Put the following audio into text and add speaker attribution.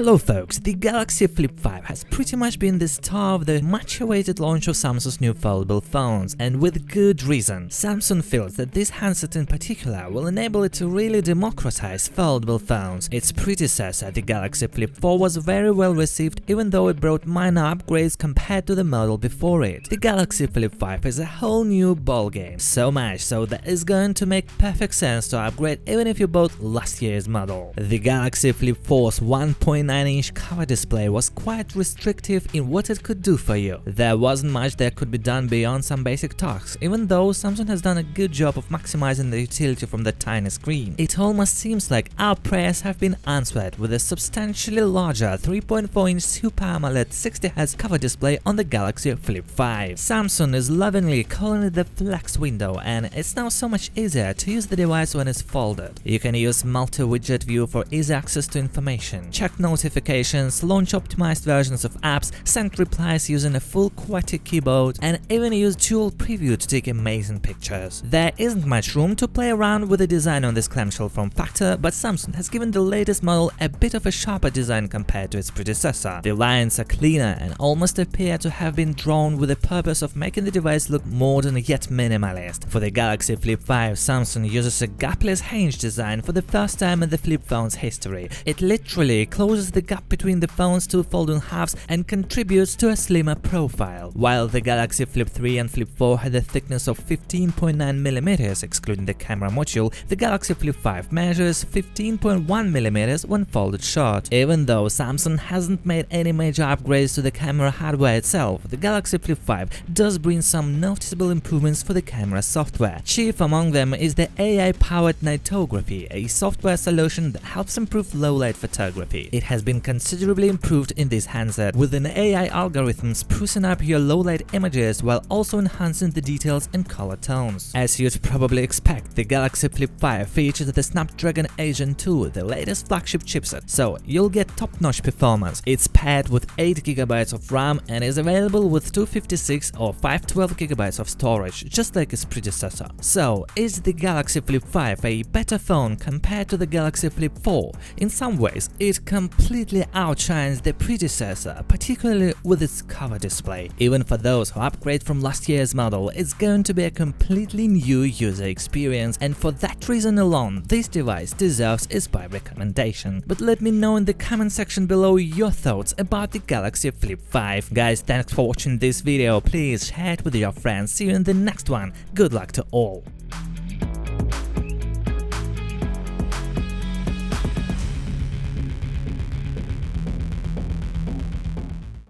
Speaker 1: Hello folks, the Galaxy Flip 5 has pretty much been the star of the much-awaited launch of Samsung's new foldable phones, and with good reason. Samsung feels that this handset in particular will enable it to really democratize foldable phones. Its predecessor, the Galaxy Flip 4, was very well received even though it brought minor upgrades compared to the model before it. The Galaxy Flip 5 is a whole new ballgame, so much so that it's going to make perfect sense to upgrade even if you bought last year's model. The Galaxy Flip 4's 1.9-inch cover display was quite restrictive in what it could do for you. There wasn't much that could be done beyond some basic tasks, even though Samsung has done a good job of maximizing the utility from the tiny screen. It almost seems like our prayers have been answered with a substantially larger 3.4-inch Super AMOLED 60Hz cover display on the Galaxy Flip 5. Samsung is lovingly calling it the Flex window, and it's now so much easier to use the device when it's folded. You can use multi-widget view for easy access to information, check notifications, launch optimized versions of apps, send replies using a full QWERTY keyboard, and even use dual preview to take amazing pictures. There isn't much room to play around with the design on this clamshell form factor, but Samsung has given the latest model a bit of a sharper design compared to its predecessor. The lines are cleaner and almost appear to have been drawn with the purpose of making the device look modern yet minimalist. For the Galaxy Flip 5, Samsung uses a gapless hinge design for the first time in the flip phone's history. It literally closes the gap between the phone's two folding halves and contributes to a slimmer profile. While the Galaxy Flip 3 and Flip 4 had a thickness of 15.9mm excluding the camera module, the Galaxy Flip 5 measures 15.1mm when folded short. Even though Samsung hasn't made any major upgrades to the camera hardware itself, the Galaxy Flip 5 does bring some noticeable improvements for the camera software. Chief among them is the AI-powered Nightography, a software solution that helps improve low-light photography. It has been considerably improved in this handset, with an AI algorithm sprucing up your low-light images while also enhancing the details and color tones. As you'd probably expect, the Galaxy Flip 5 features the Snapdragon 8 Gen 2, the latest flagship chipset, so you'll get top-notch performance. It's paired with 8GB of RAM and is available with 256 or 512GB of storage, just like its predecessor. So, is the Galaxy Flip 5 a better phone compared to the Galaxy Flip 4? In some ways, it completely outshines the predecessor, particularly with its cover display. Even for those who upgrade from last year's model, it's going to be a completely new user experience, and for that reason alone, this device deserves its buy recommendation. But let me know in the comment section below your thoughts about the Galaxy Flip 5. Guys, thanks for watching this video, please share it with your friends, see you in the next one, good luck to all.